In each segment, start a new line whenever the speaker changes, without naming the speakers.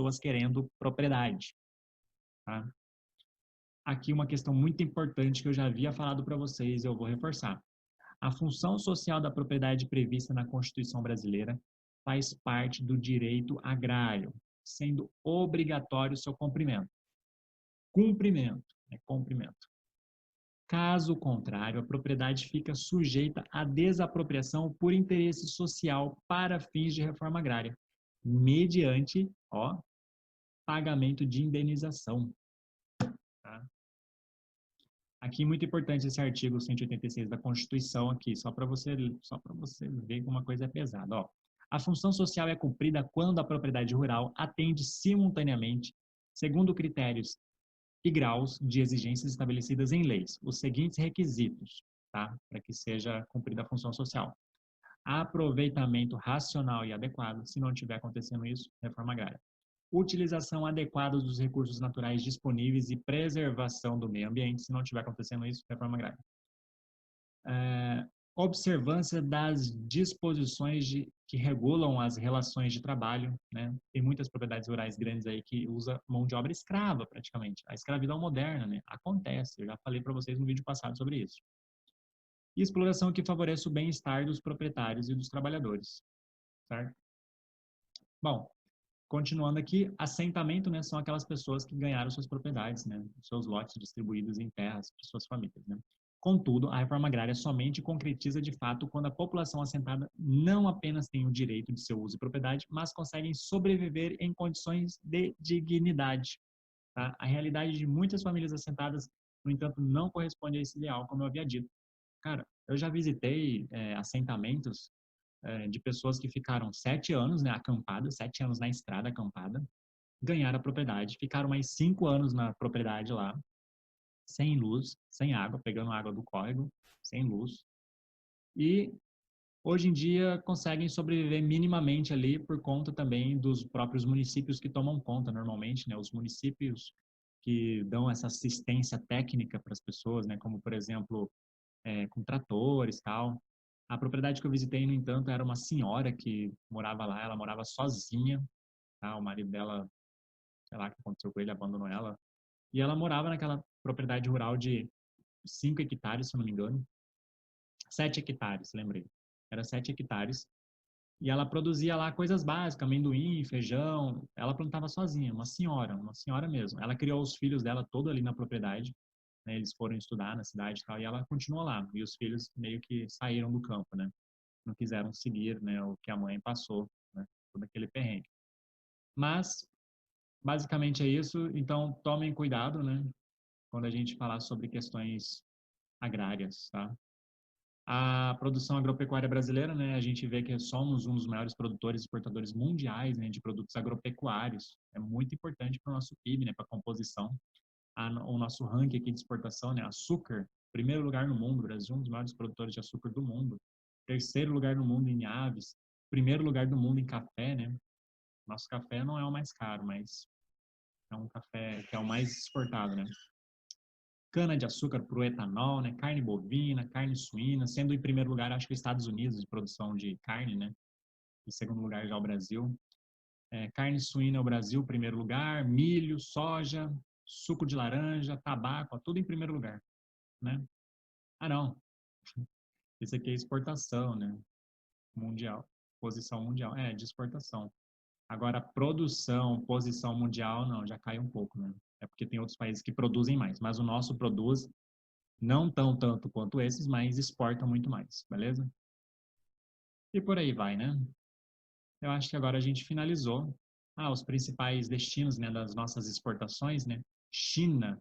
pessoas querendo propriedade, tá? Aqui uma questão muito importante que eu já havia falado para vocês, eu vou reforçar. A função social da propriedade prevista na Constituição brasileira faz parte do direito agrário, sendo obrigatório seu cumprimento. Cumprimento. Caso contrário, a propriedade fica sujeita à desapropriação por interesse social para fins de reforma agrária, mediante, pagamento de indenização. Tá? Aqui muito importante esse artigo 186 da Constituição aqui, só para você ver como uma coisa é pesada. A função social é cumprida quando a propriedade rural atende simultaneamente, segundo critérios e graus de exigências estabelecidas em leis, os seguintes requisitos, tá? Para que seja cumprida a função social. Aproveitamento racional e adequado, se não estiver acontecendo isso, reforma agrária. Utilização adequada dos recursos naturais disponíveis e preservação do meio ambiente, se não estiver acontecendo isso, reforma agrária. Observância das disposições que regulam as relações de trabalho, né? Tem muitas propriedades rurais grandes aí que usa mão de obra escrava, praticamente. A escravidão moderna, né? Acontece, eu já falei para vocês no vídeo passado sobre isso. E exploração que favoreça o bem-estar dos proprietários e dos trabalhadores, certo? Bom, continuando aqui, assentamento, né, são aquelas pessoas que ganharam suas propriedades, né, seus lotes distribuídos em terras para suas famílias, né. Contudo, a reforma agrária somente concretiza de fato quando a população assentada não apenas tem o direito de seu uso e propriedade, mas conseguem sobreviver em condições de dignidade. Tá? A realidade de muitas famílias assentadas, no entanto, não corresponde a esse ideal, como eu havia dito. Cara, eu já visitei assentamentos de pessoas que ficaram 7 anos, né, acampadas, 7 anos na estrada acampada, ganharam a propriedade, ficaram mais 5 anos na propriedade lá, sem luz, sem água, pegando água do córrego, sem luz. E hoje em dia conseguem sobreviver minimamente ali por conta também dos próprios municípios que tomam conta normalmente, né? Os municípios que dão essa assistência técnica para as pessoas, né? Como, por exemplo, com tratores e tal. A propriedade que eu visitei, no entanto, era uma senhora que morava lá, ela morava sozinha, tá? O marido dela, sei lá o que aconteceu com ele, abandonou ela. E ela morava naquela propriedade rural de 5 hectares, se eu não me engano. 7 hectares, lembrei. Era 7 hectares. E ela produzia lá coisas básicas, amendoim, feijão. Ela plantava sozinha, uma senhora mesmo. Ela criou os filhos dela todo ali na propriedade, né? Eles foram estudar na cidade e tal, e ela continuou lá. E os filhos meio que saíram do campo, né? Não quiseram seguir, né, o que a mãe passou, né? Todo aquele perrengue. Mas, basicamente é isso. Então, tomem cuidado, né? Quando a gente falar sobre questões agrárias, tá? A produção agropecuária brasileira, né, a gente vê que somos um dos maiores produtores e exportadores mundiais, né, de produtos agropecuários. É muito importante para o nosso PIB, né, para a composição. O nosso ranking aqui de exportação, né, açúcar, primeiro lugar no mundo, o Brasil é um dos maiores produtores de açúcar do mundo. Terceiro lugar no mundo em aves, primeiro lugar do mundo em café, né? Nosso café não é o mais caro, mas é um café que é o mais exportado, né? Cana-de-açúcar para o etanol, né? Carne bovina, carne suína, sendo em primeiro lugar, acho que os Estados Unidos de produção de carne, né? Em segundo lugar já o Brasil. Carne suína é o Brasil, primeiro lugar, milho, soja, suco de laranja, tabaco, tudo em primeiro lugar, né? Ah, não. Isso aqui é exportação, né? Mundial. Posição mundial. De exportação. Agora, produção, posição mundial, não, já cai um pouco, né? É porque tem outros países que produzem mais, mas o nosso produz não tão tanto quanto esses, mas exporta muito mais, beleza? E por aí vai, né? Eu acho que agora a gente finalizou. Os principais destinos, né, das nossas exportações, né? China.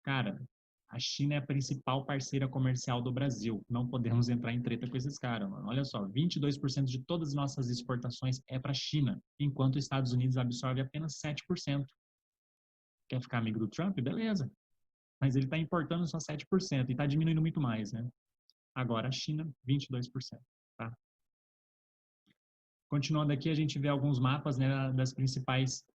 Cara, a China é a principal parceira comercial do Brasil. Não podemos entrar em treta com esses caras, mano. Olha só, 22% de todas as nossas exportações é para a China, enquanto os Estados Unidos absorve apenas 7%. Quer ficar amigo do Trump? Beleza. Mas ele está importando só 7% e está diminuindo muito mais, né? Agora a China, 22%. Tá? Continuando aqui, a gente vê alguns mapas, né, das principais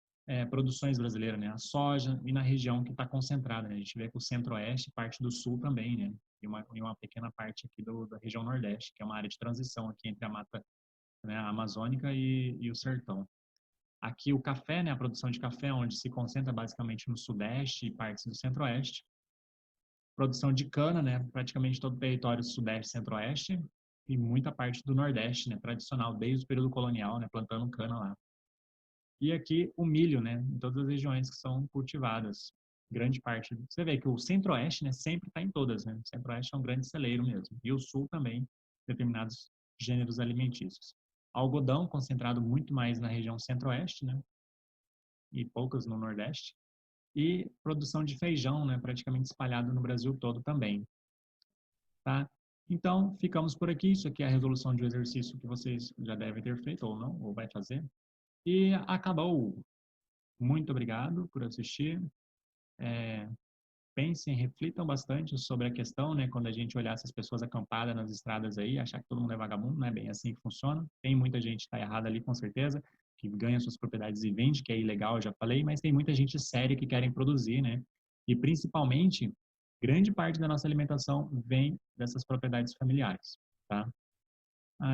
produções brasileiras, né? A soja e na região que está concentrada, né? A gente vê que o centro-oeste, parte do sul também, né? E uma pequena parte aqui da região nordeste, que é uma área de transição aqui entre a mata, né, amazônica e o sertão. Aqui o café, né, a produção de café, onde se concentra basicamente no Sudeste e partes do Centro-Oeste. Produção de cana, né, praticamente todo o território Sudeste e Centro-Oeste, e muita parte do Nordeste, né, tradicional, desde o período colonial, né, plantando cana lá. E aqui o milho, né, em todas as regiões que são cultivadas. Grande parte. Você vê que o Centro-Oeste, né, sempre está em todas, né? O Centro-Oeste é um grande celeiro mesmo. E o Sul também, determinados gêneros alimentícios. Algodão concentrado muito mais na região Centro-Oeste, né? E poucas no Nordeste. E produção de feijão, né, praticamente espalhado no Brasil todo também, tá? Então, ficamos por aqui. Isso aqui é a resolução de um exercício que vocês já devem ter feito ou não, ou vai fazer. E acabou. Muito obrigado por assistir. Pensem, reflitam bastante sobre a questão, né? Quando a gente olhar essas pessoas acampadas nas estradas aí, achar que todo mundo é vagabundo, não é bem assim que funciona. Tem muita gente que está errada ali, com certeza, que ganha suas propriedades e vende, que é ilegal, eu já falei, mas tem muita gente séria que querem produzir, né? E principalmente, grande parte da nossa alimentação vem dessas propriedades familiares, tá?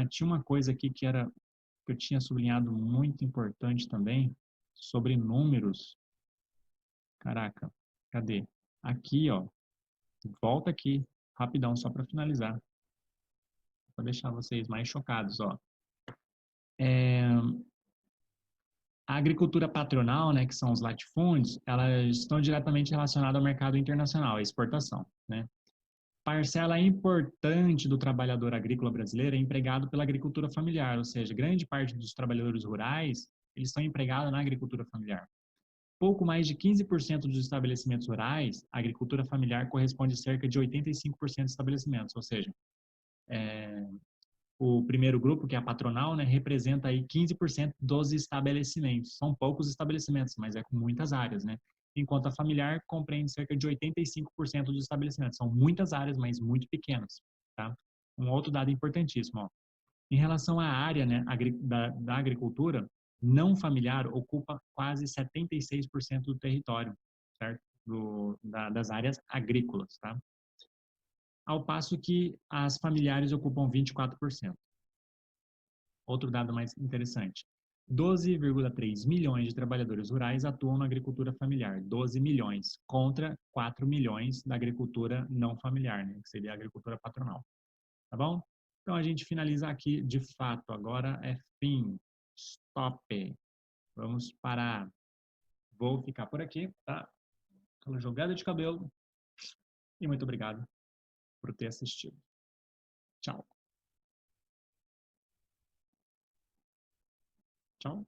Tinha uma coisa aqui que eu tinha sublinhado muito importante também, sobre números. Caraca, cadê? Aqui, ó. Volta aqui, rapidão, só para finalizar. Para deixar vocês mais chocados, ó. A agricultura patronal, né, que são os latifúndios, elas estão diretamente relacionadas ao mercado internacional, à exportação, né? Parcela importante do trabalhador agrícola brasileiro é empregado pela agricultura familiar, ou seja, grande parte dos trabalhadores rurais, eles estão empregados na agricultura familiar. Pouco mais de 15% dos estabelecimentos rurais, a agricultura familiar corresponde a cerca de 85% dos estabelecimentos, ou seja, o primeiro grupo, que é a patronal, né, representa aí 15% dos estabelecimentos. São poucos estabelecimentos, mas é com muitas áreas, né? Enquanto a familiar compreende cerca de 85% dos estabelecimentos. São muitas áreas, mas muito pequenas, tá? Um outro dado importantíssimo, ó. Em relação à área, né, da agricultura, não familiar ocupa quase 76% do território, certo? Das áreas agrícolas, tá? Ao passo que as familiares ocupam 24%. Outro dado mais interessante. 12,3 milhões de trabalhadores rurais atuam na agricultura familiar, 12 milhões, contra 4 milhões da agricultura não familiar, né, que seria a agricultura patronal. Tá bom? Então a gente finaliza aqui, de fato, agora é fim, stop. Vamos parar. Vou ficar por aqui, tá? Aquela jogada de cabelo. E muito obrigado por ter assistido. Tchau. Tchau.